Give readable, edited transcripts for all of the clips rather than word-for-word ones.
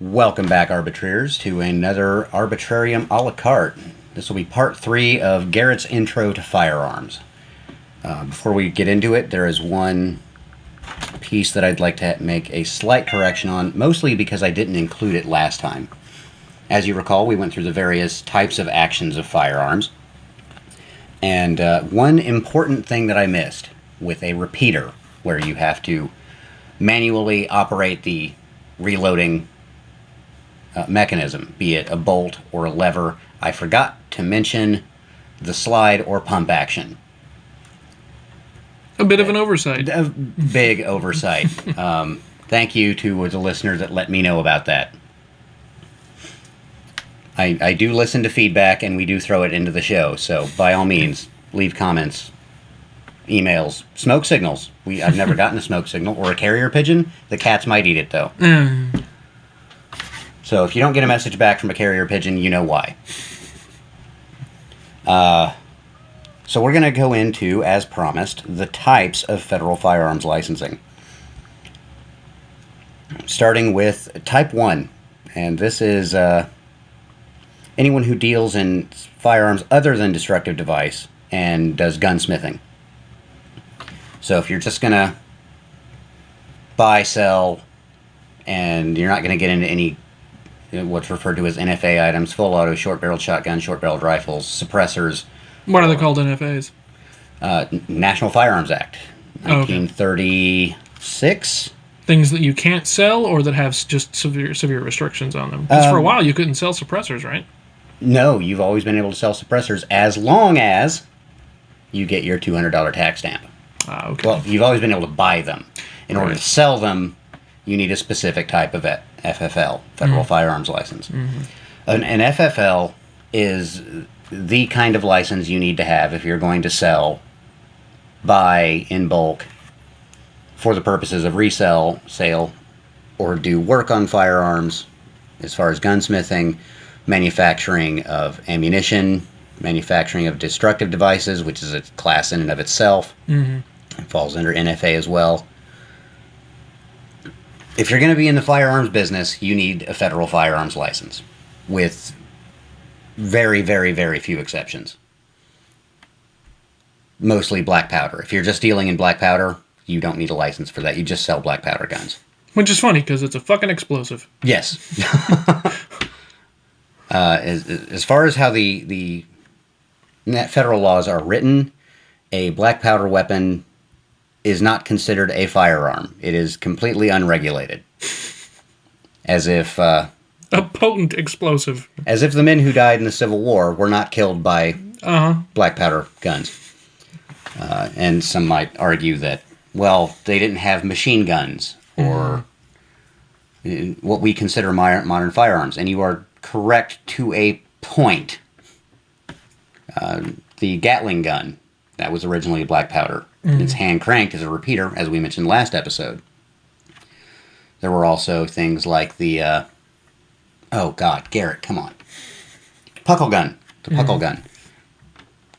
Welcome back, Arbitrarians, to another Arbitrarium a la carte. This will be part 3 of Garrett's intro to firearms. Before we get into it, there is one piece that I'd like to make a slight correction on, mostly because I didn't include it last time. As you recall, we went through the various types of actions of firearms. And one important thing that I missed with a repeater, where you have to manually operate the reloading mechanism, be it a bolt or a lever, I forgot to mention the slide or pump action. A bit of an oversight. A big oversight. Thank you to the listener that let me know about that. I do listen to feedback, and we do throw it into the show, so by all means, leave comments, emails, smoke signals. I've never gotten a smoke signal or a carrier pigeon. The cats might eat it, though. So if you don't get a message back from a carrier pigeon, you know why. So we're going to go into, as promised, the types of federal firearms licensing. Starting with Type 1. And this is anyone who deals in firearms other than destructive device and does gunsmithing. So if you're just going to buy, sell, and you're not going to get into any what's referred to as NFA items, full auto, short-barreled shotguns, short-barreled rifles, suppressors. What are they called, NFAs? National Firearms Act, 1936. Things that you can't sell or that have just severe restrictions on them? Because for a while you couldn't sell suppressors, right? No, you've always been able to sell suppressors as long as you get your $200 tax stamp. Okay. Well, you've always been able to buy them. In order to sell them, you need a specific type of FFL, Federal Firearms License. An FFL is the kind of license you need to have if you're going to sell, buy in bulk for the purposes of resale, sale, or do work on firearms as far as gunsmithing, manufacturing of ammunition, manufacturing of destructive devices, which is a class in and of itself. It falls under NFA as well. If you're going to be in the firearms business, you need a federal firearms license, with very, very, very few exceptions. Mostly black powder. If you're just dealing in black powder, you don't need a license for that. You just sell black powder guns. Which is funny, because it's a fucking explosive. Yes. As far as how the federal laws are written, a black powder weapon is not considered a firearm. It is completely unregulated. As if... a potent explosive. As if the men who died in the Civil War were not killed by black powder guns. And some might argue that, well, they didn't have machine guns, or what we consider modern firearms. And you are correct to a point. The Gatling gun, that was originally a black powder. It's hand-cranked as a repeater, as we mentioned last episode. There were also things like the... oh, God, Garrett, come on. Puckle gun. The Puckle gun.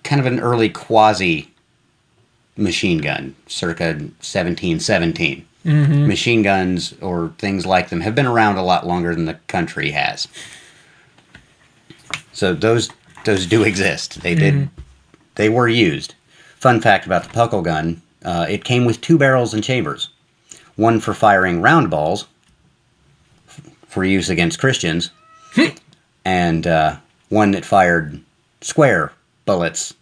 Kind of an early quasi-machine gun, circa 1717. Machine guns, or things like them, have been around a lot longer than the country has. So those do exist. They were used. Fun fact about the Puckle gun, it came with 2 barrels and chambers. One for firing round balls, for use against Christians, and one that fired square bullets,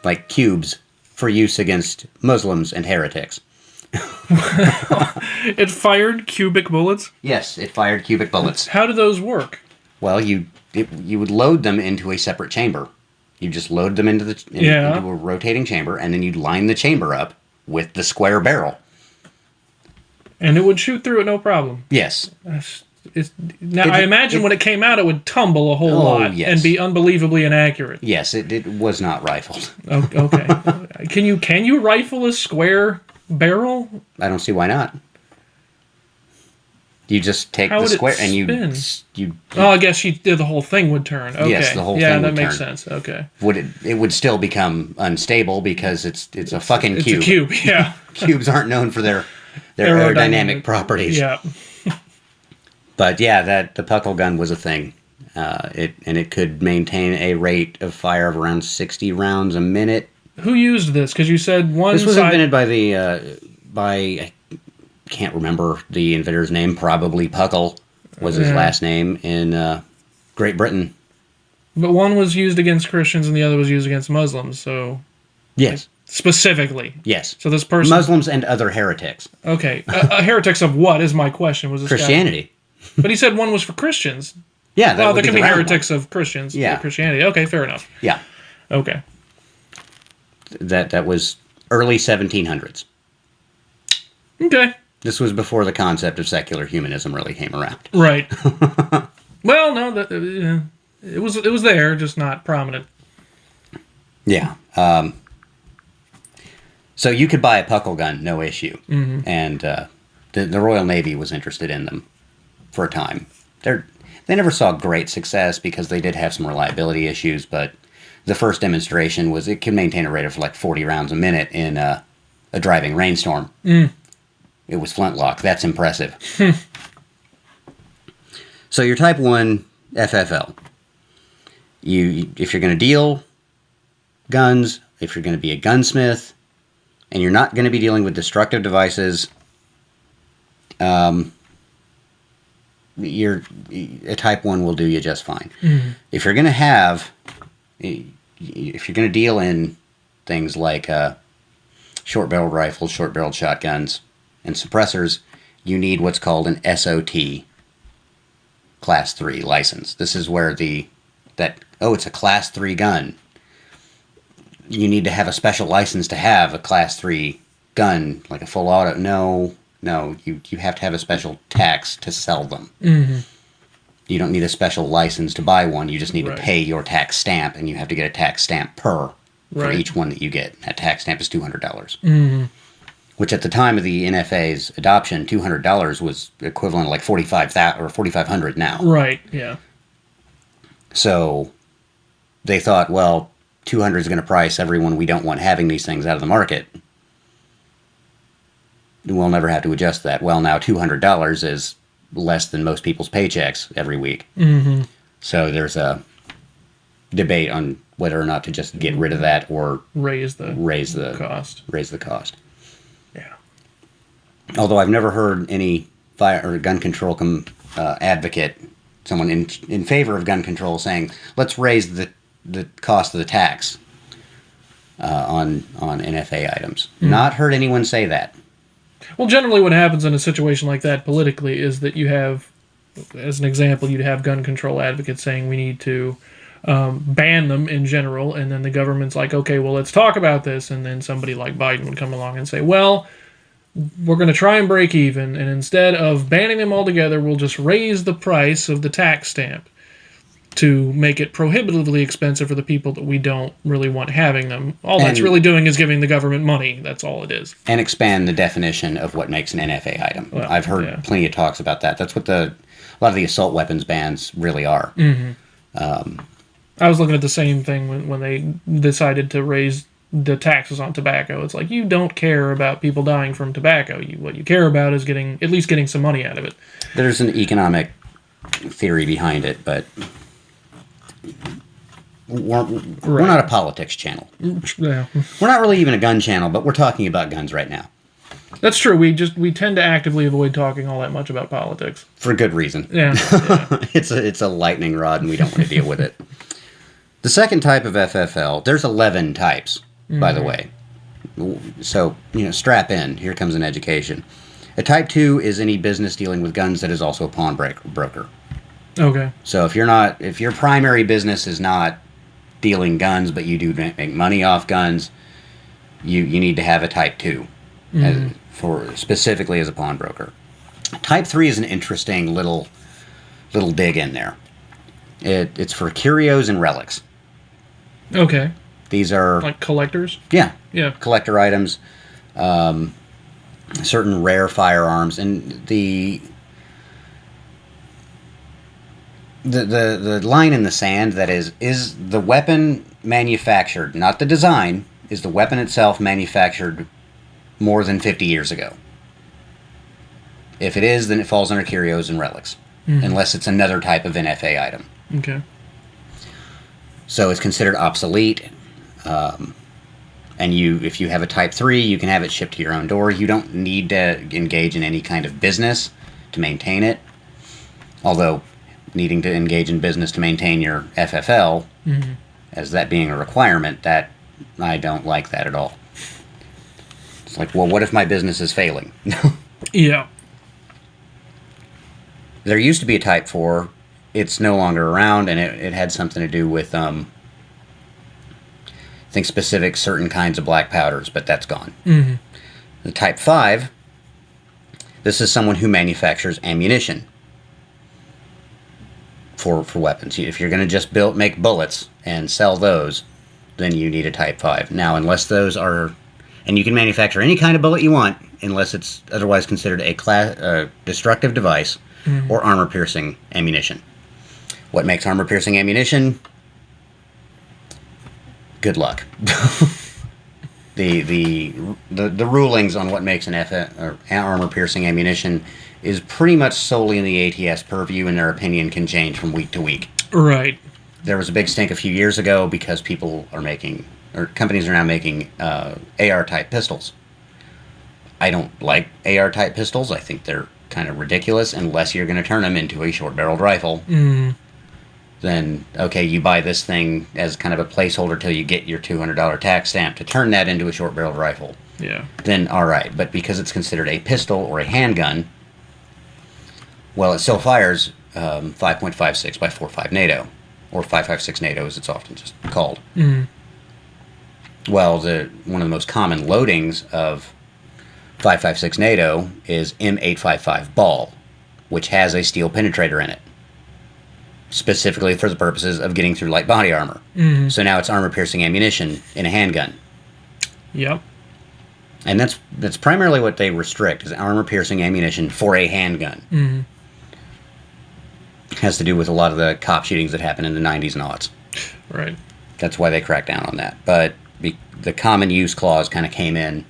like cubes, for use against Muslims and heretics. It fired cubic bullets? Yes, it fired cubic bullets. How do those work? Well, you would load them into a separate chamber. You just load them into into a rotating chamber, and then you'd line the chamber up with the square barrel. And it would shoot through it no problem? Yes. I imagine when it came out, it would tumble a whole lot and be unbelievably inaccurate. Yes, it was not rifled. Okay. Can you rifle a square barrel? I don't see why not. You just take the square and you. Oh, I guess the whole thing would turn. Okay. Yes, the whole thing would turn. Yeah, that makes sense. Okay. It would still become unstable because it's a fucking cube. It's a cube, yeah. Cubes aren't known for their aerodynamic properties. Yeah. But yeah, the puckle gun was a thing. It could maintain a rate of fire of around 60 rounds a minute. Who used this? Because you said one. This was invented by I can't remember the inventor's name. Probably Puckle was his last name in Great Britain. But one was used against Christians and the other was used against Muslims. So yes, specifically. Yes. So this person, Muslims and other heretics. Okay, heretics of what is my question? Was this Christianity? Guy? But he said one was for Christians. Yeah. Well, there can be heretics of Christians. Yeah. Christianity. Okay, fair enough. Yeah. Okay. That was early 1700s. Okay. This was before the concept of secular humanism really came around. Right. Well, no, it was there, just not prominent. Yeah. So you could buy a puckle gun, no issue. Mm-hmm. And the Royal Navy was interested in them for a time. They never saw great success because they did have some reliability issues, but the first demonstration was it can maintain a rate of like 40 rounds a minute in a driving rainstorm. Mm. It was flintlock. That's impressive. So your Type 1 FFL. If you're going to deal guns, if you're going to be a gunsmith, and you're not going to be dealing with destructive devices, a Type 1 will do you just fine. Mm-hmm. If you're going to deal in things like short-barreled rifles, short-barreled shotguns, and suppressors, you need what's called an SOT Class 3 license. This is where it's a Class 3 gun. You need to have a special license to have a Class 3 gun, like a full auto. No, you have to have a special tax to sell them. Mm-hmm. You don't need a special license to buy one. You just need to pay your tax stamp, and you have to get a tax stamp for each one that you get. That tax stamp is $200. Mm-hmm. Which at the time of the NFA's adoption, $200 was equivalent to like $4,500 now. Right, yeah. So they thought, well, $200 is going to price everyone we don't want having these things out of the market. We'll never have to adjust that. Well, now $200 is less than most people's paychecks every week. Mm-hmm. So there's a debate on whether or not to just get rid of that or raise the cost. Raise the cost. Yeah. Although I've never heard any fire or gun control advocate, someone in favor of gun control, saying let's raise the cost of the tax on NFA items. Mm. Not heard anyone say that. Well, generally what happens in a situation like that politically is that you have, as an example, you'd have gun control advocates saying we need to ban them in general, and then the government's like, okay, well, let's talk about this, and then somebody like Biden would come along and say, well, we're going to try and break even, and instead of banning them altogether, we'll just raise the price of the tax stamp to make it prohibitively expensive for the people that we don't really want having them. All that's really doing is giving the government money. That's all it is. And expand the definition of what makes an NFA item. Well, I've heard plenty of talks about that. That's what a lot of the assault weapons bans really are. Mm-hmm. I was looking at the same thing when they decided to raise the taxes on tobacco. It's like, you don't care about people dying from tobacco. What you care about is at least getting some money out of it. There's an economic theory behind it, but we're not a politics channel. Yeah. We're not really even a gun channel, but we're talking about guns right now. That's true. We tend to actively avoid talking all that much about politics. For good reason. Yeah. It's a lightning rod, and we don't want to deal with it. The second type of FFL, there's 11 types, by the way. So, strap in. Here comes an education. A Type 2 is any business dealing with guns that is also a pawnbroker. Okay. So if your primary business is not dealing guns, but you do make money off guns, you need to have a Type 2 specifically as a pawnbroker. Type 3 is an interesting little dig in there. It's for curios and relics. Okay. These are like collectors? Yeah. Yeah. Collector items, certain rare firearms, and the line in the sand that is the weapon manufactured, not the design, is the weapon itself manufactured more than 50 years ago? If it is, then it falls under curios and relics. unless it's another type of NFA item. Okay. So it's considered obsolete. And if you have a Type 3, you can have it shipped to your own door. You don't need to engage in any kind of business to maintain it. Although, needing to engage in business to maintain your FFL, as that being a requirement, that I don't like that at all. It's like, well, what if my business is failing? Yeah. There used to be a Type 4. It's no longer around, and it had something to do with, I think, specific certain kinds of black powders, but that's gone. The Type 5, this is someone who manufactures ammunition for weapons. If you're going to just make bullets and sell those, then you need a Type 5. Now, unless those are... And you can manufacture any kind of bullet you want, unless it's otherwise considered a destructive device or armor-piercing ammunition. What makes armor-piercing ammunition? Good luck. The rulings on what makes an armor-piercing ammunition is pretty much solely in the ATS purview, and their opinion can change from week to week. Right. There was a big stink a few years ago because companies are now making AR-type pistols. I don't like AR-type pistols. I think they're kind of ridiculous unless you're going to turn them into a short-barreled rifle. Then, okay, you buy this thing as kind of a placeholder till you get your $200 tax stamp to turn that into a short-barreled rifle. Yeah. Then, all right. But because it's considered a pistol or a handgun, well, it still fires 5.56 by 4.5 NATO, or 5.56 NATO as it's often just called. Well, one of the most common loadings of 5.56 NATO is M855 ball, which has a steel penetrator in it, specifically for the purposes of getting through light body armor. So now it's armor-piercing ammunition in a handgun. Yep. And that's primarily what they restrict, is armor-piercing ammunition for a handgun. It has to do with a lot of the cop shootings that happened in the 90s and aughts. Right. That's why they cracked down on that. But the common use clause kind of came in,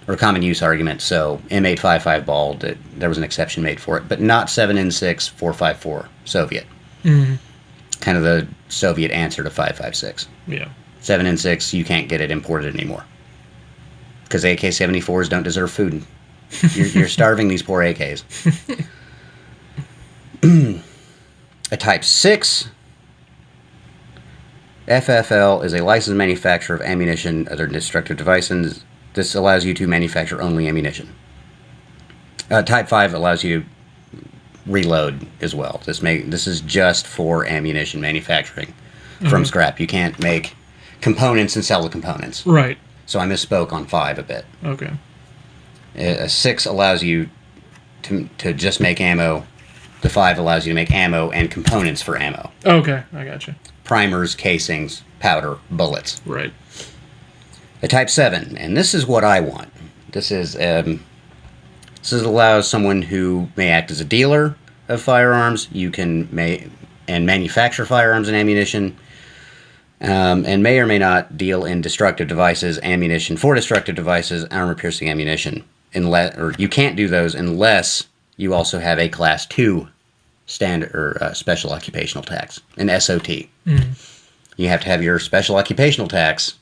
or common use argument, so M855 ball, there was an exception made for it, but not 7N6 454 Soviet. Kind of the Soviet answer to 5.56. Yeah. 7N6, you can't get it imported anymore. Because AK-74s don't deserve food. You're starving these poor AKs. A Type 6 FFL is a licensed manufacturer of ammunition, other destructive devices. This allows you to manufacture only ammunition. Type 5 allows you to reload as well. This is just for ammunition manufacturing from scrap. You can't make components and sell the components. Right. So I misspoke on 5 a bit. Okay. A 6 allows you to just make ammo. The 5 allows you to make ammo and components for ammo. Okay, I gotcha. Primers, casings, powder, bullets. Right. A Type 7, and this is what I want. This allows someone who may act as a dealer of firearms. You can manufacture firearms and ammunition, and may or may not deal in destructive devices, ammunition for destructive devices, armor-piercing ammunition. Or you can't do those unless you also have a Class 2 standard or special occupational tax, an SOT. You have to have your special occupational tax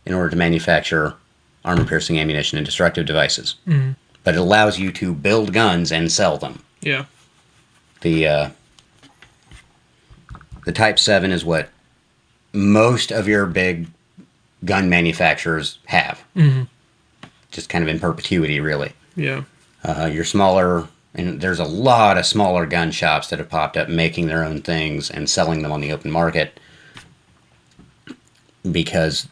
in order to manufacture armor-piercing ammunition and destructive devices. But it allows you to build guns and sell them. Yeah. The Type 7 is what most of your big gun manufacturers have. Just kind of in perpetuity, really. Yeah. Your smaller... And there's a lot of smaller gun shops that have popped up making their own things and selling them on the open market because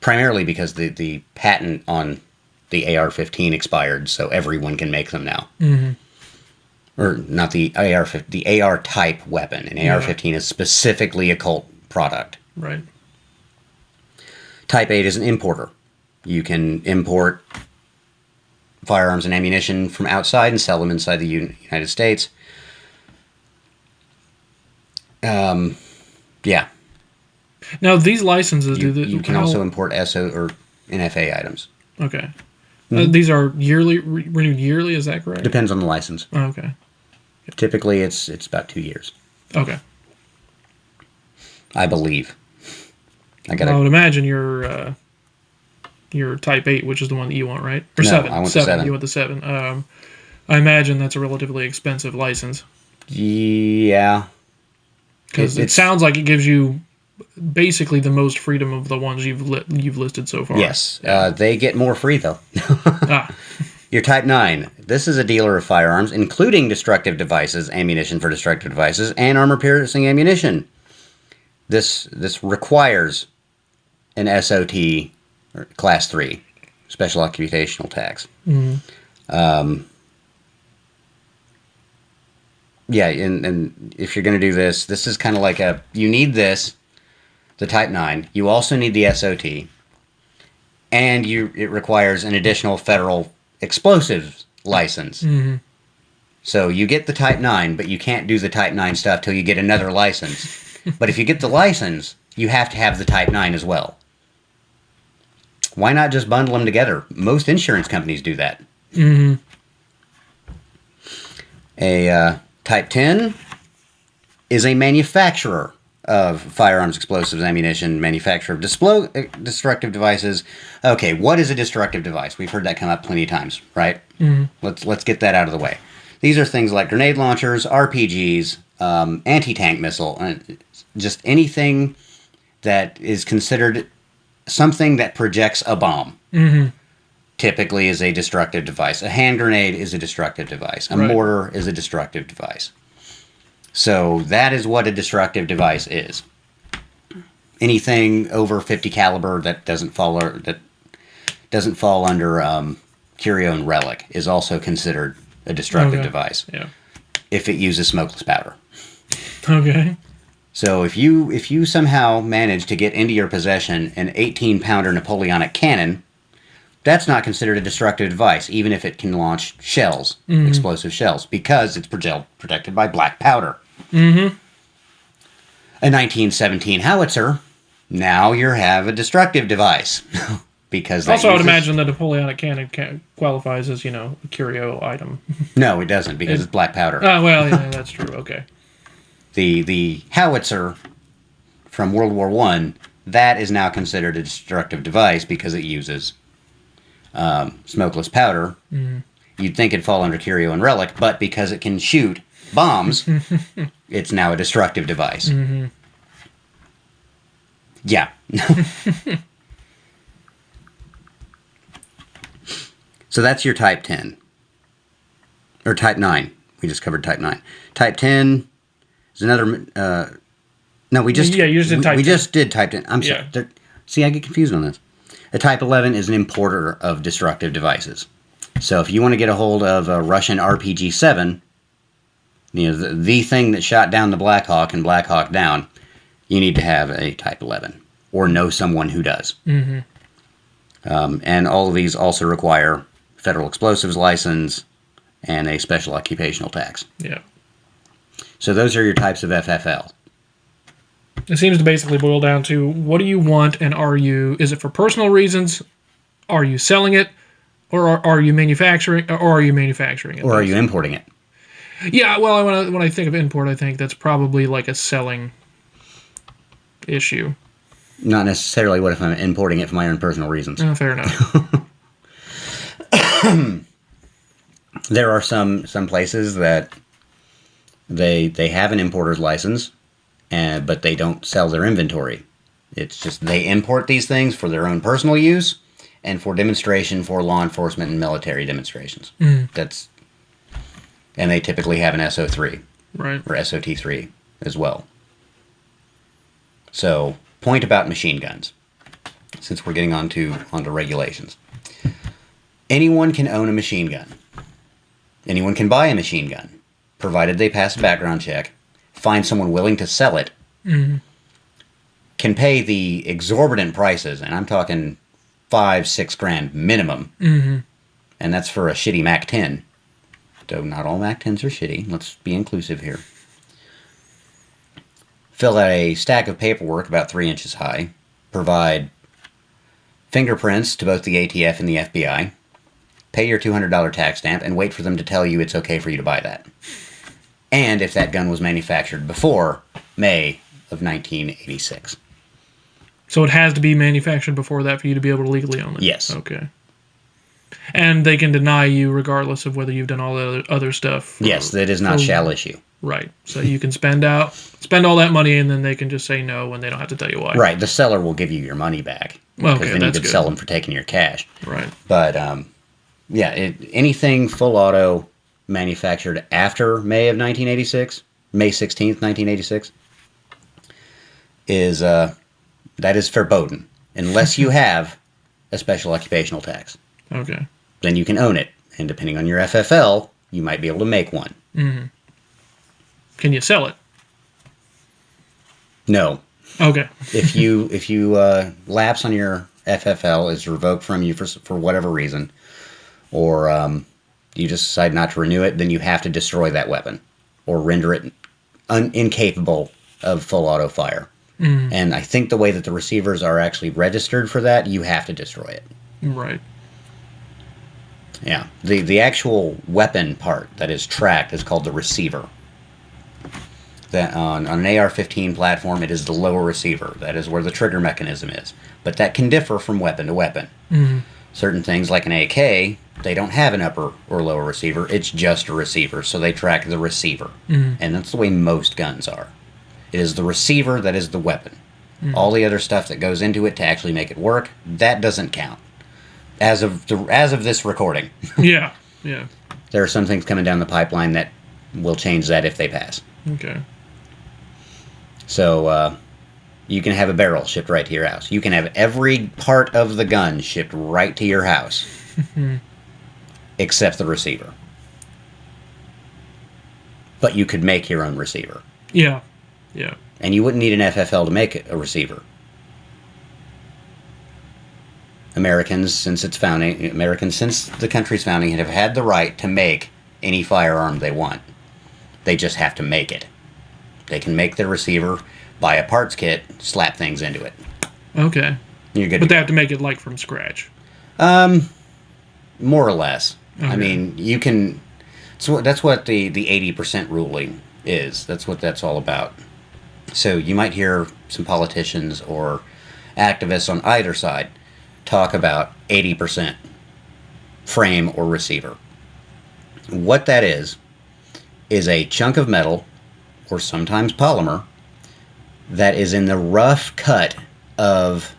primarily because the patent on the AR-15 expired, so everyone can make them now. Or not the the AR-type weapon. An AR-15 is specifically a Colt product. Right. Type 8 is an importer. You can import firearms and ammunition from outside and sell them inside the United States. Yeah. Now, these licenses you can also import SO or NFA items. Okay. These are renewed yearly, is that correct? Depends on the license. Okay. Typically, it's about 2 years. Okay. I believe. I would imagine your Type 8, which is the one that you want, right? Or No, 7. I want the 7. You want the 7. I imagine that's a relatively expensive license. Yeah. Because it sounds like it gives you basically the most freedom of the ones you've listed so far. Yes. They get more free, though. Ah. Your Type 9. This is a dealer of firearms, including destructive devices, ammunition for destructive devices, and armor-piercing ammunition. This requires an SOT, or Class 3, Special Occupational Tax. Mm-hmm. Yeah, and if you're going to do this is kind of like you need this, the Type 9. You also need the SOT. And it requires an additional federal explosives license. Mm-hmm. So you get the Type 9, but you can't do the Type 9 stuff till you get another license. But if you get the license, you have to have the Type 9 as well. Why not just bundle them together? Most insurance companies do that. Mm-hmm. A Type 10 is a manufacturer of firearms, explosives, ammunition, manufacturer of destructive devices. Okay, what is a destructive device? We've heard that come up plenty of times, right? Mm-hmm. Let's get that out of the way. These are things like grenade launchers, RPGs, anti-tank missile, just anything that is considered something that projects a bomb. Mm-hmm. Typically is a destructive device. A hand grenade is a destructive device. A mortar is a destructive device. So that is what a destructive device is. Anything over 50 caliber that doesn't fall under curio and relic is also considered a destructive device. Yeah. If it uses smokeless powder. Okay. So if you somehow manage to get into your possession an 18-pounder Napoleonic cannon, that's not considered a destructive device, even if it can launch shells, explosive shells, because it's protected by black powder. Mm-hmm. A 1917 howitzer, now you have a destructive device. Because also, I would imagine the Napoleonic cannon qualifies as, a curio item. No, it doesn't, because it's black powder. Oh, well, yeah, that's true. Okay. The howitzer from World War I, that is now considered a destructive device because it uses smokeless powder. Mm. You'd think it'd fall under curio and relic, but because it can shoot bombs, it's now a destructive device. Mm-hmm. Yeah. So that's your Type 10. Or Type 9. We just covered Type 9. Type 10 is another... no, we just... Yeah, you just did Type 10. We just did Type 10. I'm sorry. Yeah. See, I get confused on this. A Type 11 is an importer of destructive devices. So if you want to get a hold of a Russian RPG-7, the thing that shot down the Black Hawk and Black Hawk Down, you need to have a Type 11. Or know someone who does. Mm-hmm. And all of these also require federal explosives license and a special occupational tax. Yeah. So those are your types of FFL. It seems to basically boil down to what do you want, and is it for personal reasons? Are you selling it? Or are you manufacturing it? Or are you importing it? Yeah, well, when I think of import, I think that's probably like a selling issue. Not necessarily what if I'm importing it for my own personal reasons. Oh, fair enough. There are some places that they have an importer's license, but they don't sell their inventory. It's just they import these things for their own personal use and for demonstration for law enforcement and military demonstrations. Mm. And they typically have an SO3, right, or SOT3 as well. So, point about machine guns, since we're getting onto regulations. Anyone can own a machine gun. Anyone can buy a machine gun, provided they pass a background check, find someone willing to sell it, can pay the exorbitant prices, and I'm talking $5-6 minimum, and that's for a shitty Mac 10. Though not all Mac 10s are shitty. Let's be inclusive here. Fill out a stack of paperwork about 3 inches high. Provide fingerprints to both the ATF and the FBI. Pay your $200 tax stamp and wait for them to tell you it's okay for you to buy that. and if that gun was manufactured before May of 1986. So it has to be manufactured before that for you to be able to legally own it? Yes. Okay. And they can deny you regardless of whether you've done all the other stuff? Yes, that is not shall issue. Right. So you can spend all that money, and then they can just say no, and they don't have to tell you why. Right. The seller will give you your money back. Okay, because then you could sell them for taking your cash. Right. But, anything full auto manufactured after May of 1986, May 16th, 1986, is, that is verboten. Unless you have a special occupational tax. Okay. Then you can own it. And depending on your FFL, you might be able to make one. Mm-hmm. Can you sell it? No. Okay. if you lapse on your FFL, is revoked from you for whatever reason, or you just decide not to renew it, then you have to destroy that weapon or render it incapable of full auto fire. Mm. And I think the way that the receivers are actually registered for that, you have to destroy it. Right. Yeah. The actual weapon part that is tracked is called the receiver. That on an AR-15 platform, it is the lower receiver. That is where the trigger mechanism is. But that can differ from weapon to weapon. Mm-hmm. Certain things like an AK, they don't have an upper or lower receiver. It's just a receiver, so they track the receiver. Mm-hmm. And that's the way most guns are. It is the receiver that is the weapon. Mm-hmm. All the other stuff that goes into it to actually make it work, that doesn't count. As of this recording. Yeah. There are some things coming down the pipeline that will change that if they pass. Okay. So, you can have a barrel shipped right to your house. You can have every part of the gun shipped right to your house. Except the receiver. But you could make your own receiver. Yeah. And you wouldn't need an FFL to make a receiver. Americans, since the country's founding, have had the right to make any firearm they want. They just have to make it. They can make their receiver, buy a parts kit, slap things into it. Okay. You're good. But they have to make it like from scratch. More or less. Okay. I mean, you can. So that's what the 80% ruling is. That's what that's all about. So you might hear some politicians or activists on either side talk about 80% frame or receiver. What that is a chunk of metal, or sometimes polymer, that is in the rough cut of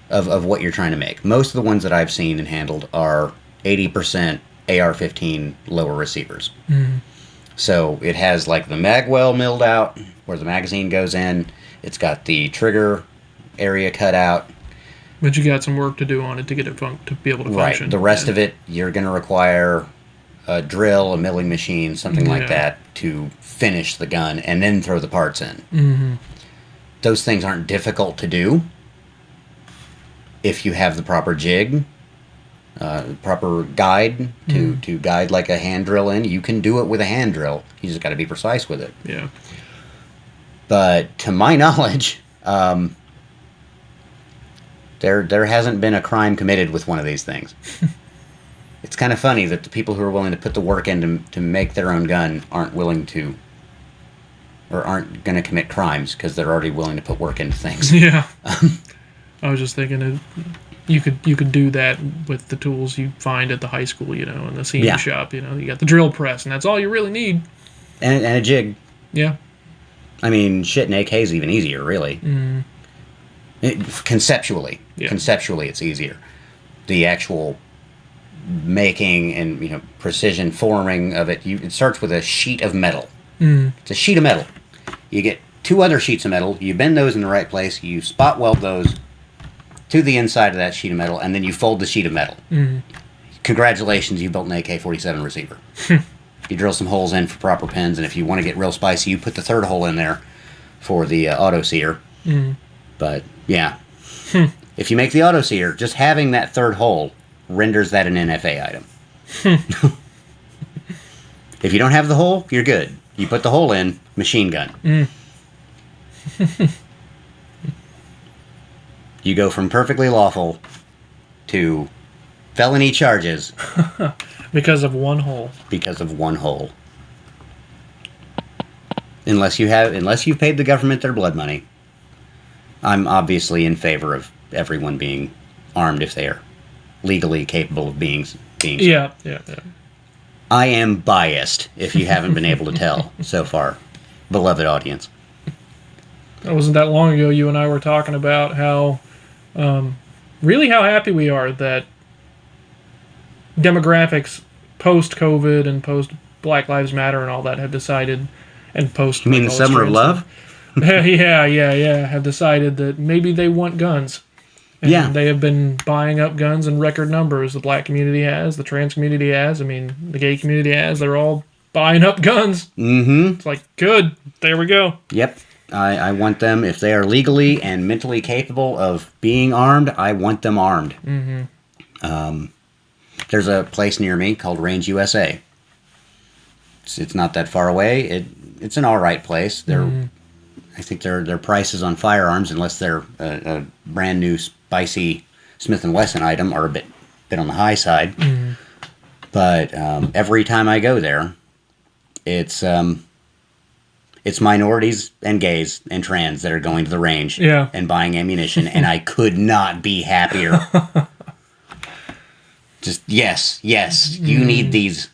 what you're trying to make. Most of the ones that I've seen and handled are 80% AR-15 lower receivers. Mm-hmm. So it has like the mag well milled out, where the magazine goes in. It's got the trigger area cut out. But you got some work to do on it to get it to be able to function. Right. The rest of it, you're going to require a drill, a milling machine, something like that, to finish the gun and then throw the parts in. Mm-hmm. Those things aren't difficult to do if you have the proper jig, proper guide to guide like a hand drill in. You can do it with a hand drill. You just got to be precise with it. Yeah. But to my knowledge, there hasn't been a crime committed with one of these things. It's kind of funny that the people who are willing to put the work in to make their own gun aren't willing to, or aren't going to commit crimes because they're already willing to put work into things. Yeah. I was just thinking you could do that with the tools you find at the high school, in the CM shop. You got the drill press, and that's all you really need. And a jig. Yeah. I mean, shit, an AK is even easier, really. Mm. Conceptually, it's easier. The actual making and precision forming of it, it starts with a sheet of metal. Mm. It's a sheet of metal. You get two other sheets of metal. You bend those in the right place. You spot weld those to the inside of that sheet of metal, and then you fold the sheet of metal. Mm. Congratulations, you built an AK-47 receiver. You drill some holes in for proper pins, and if you want to get real spicy, you put the third hole in there for the auto sear. Mm. But yeah, if you make the auto sear, just having that third hole renders that an NFA item. If you don't have the hole, you're good. You put the hole in, machine gun. Mm. You go from perfectly lawful to felony charges. Because of one hole. Because of one hole. unless you've paid the government their blood money. I'm obviously in favor of everyone being armed if they are legally capable of being. Yeah. I am biased, if you haven't been able to tell so far, beloved audience. It wasn't that long ago you and I were talking about how happy we are that demographics post-COVID and post-Black Lives Matter and all that have decided, and post... You mean the Summer of Love? Yeah, have decided that maybe they want guns. And they have been buying up guns in record numbers. The black community has, the trans community has, the gay community has. They're all buying up guns. Mm-hmm. It's like, good, there we go. Yep. I want them, if they are legally and mentally capable of being armed, I want them armed. Mm-hmm. There's a place near me called Range USA. It's not that far away. It's an all right place. I think their prices on firearms, unless they're a brand new spicy Smith & Wesson item, are a bit on the high side. Mm-hmm. But every time I go there, it's minorities and gays and trans that are going to the range and buying ammunition, and I could not be happier. Just, yes, you need these.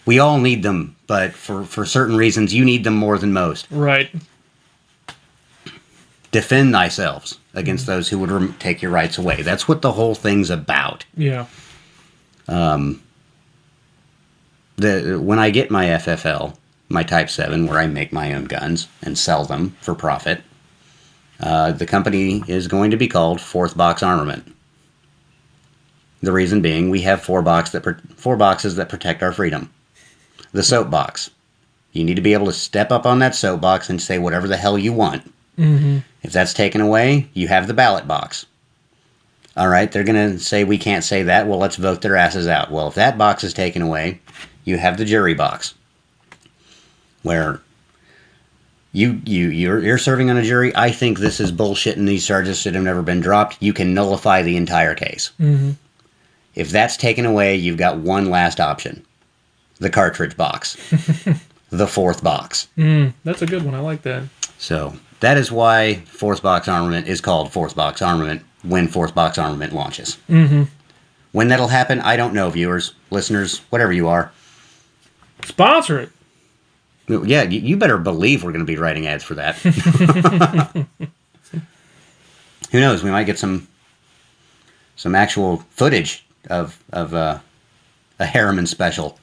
We all need them, but for certain reasons, you need them more than most. Right. Defend thyself against those who would take your rights away. That's what the whole thing's about. Yeah. When I get my FFL, my Type 7, where I make my own guns and sell them for profit, the company is going to be called Fourth Box Armament. The reason being, we have four boxes that protect our freedom. The soapbox. You need to be able to step up on that soapbox and say whatever the hell you want. Mm-hmm. If that's taken away, you have the ballot box. All right, they're going to say we can't say that. Well, let's vote their asses out. Well, if that box is taken away, you have the jury box, where you're serving on a jury. I think this is bullshit and these charges should have never been dropped. You can nullify the entire case. Mm-hmm. If that's taken away, you've got one last option. The cartridge box. The fourth box. That's a good one. I like that. So that is why Fourth Box Armament is called Fourth Box Armament when Fourth Box Armament launches. Mm-hmm. When that'll happen, I don't know, viewers, listeners, whatever you are. Sponsor it. Yeah, you better believe we're going to be writing ads for that. Who knows? We might get some actual footage of a Harriman special.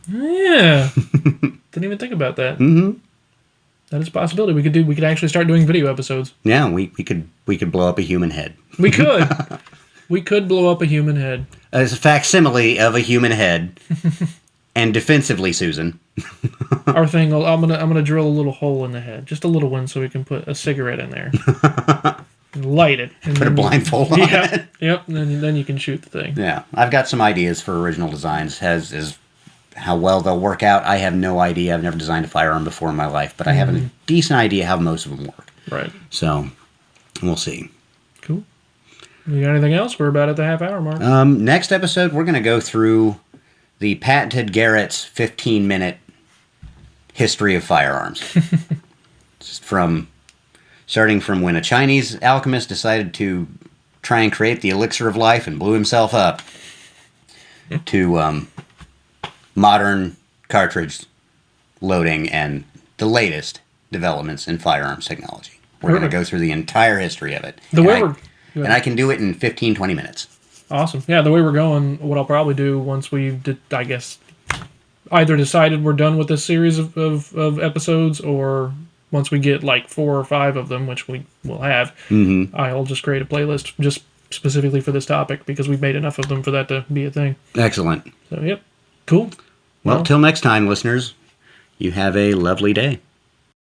Yeah. Didn't even think about that. Mm-hmm. That is a possibility. We could actually start doing video episodes. Yeah, we could blow up a human head. We could. We could blow up a human head. As a facsimile of a human head. And defensively, Susan. Our thing, I'm gonna drill a little hole in the head. Just a little one so we can put a cigarette in there. And light it. And put a blindfold on it. Yep, and then you can shoot the thing. Yeah. I've got some ideas for original designs. As how well they'll work out, I have no idea. I've never designed a firearm before in my life, but I have a decent idea how most of them work. Right. So, we'll see. Cool. You got anything else? We're about at the half-hour mark. Next episode, we're going to go through the patented Garrett's 15-minute history of firearms. Starting from when a Chinese alchemist decided to try and create the elixir of life and blew himself up, to modern cartridge loading and the latest developments in firearms technology. We're going to go through the entire history of it. And I can do it in 15, 20 minutes. Awesome. Yeah, the way we're going, what I'll probably do once we've, either decided we're done with this series of episodes, or once we get like 4 or 5 of them, which we will have, I'll just create a playlist just specifically for this topic, because we've made enough of them for that to be a thing. Excellent. So, yep. Cool. Well, till next time, listeners, you have a lovely day.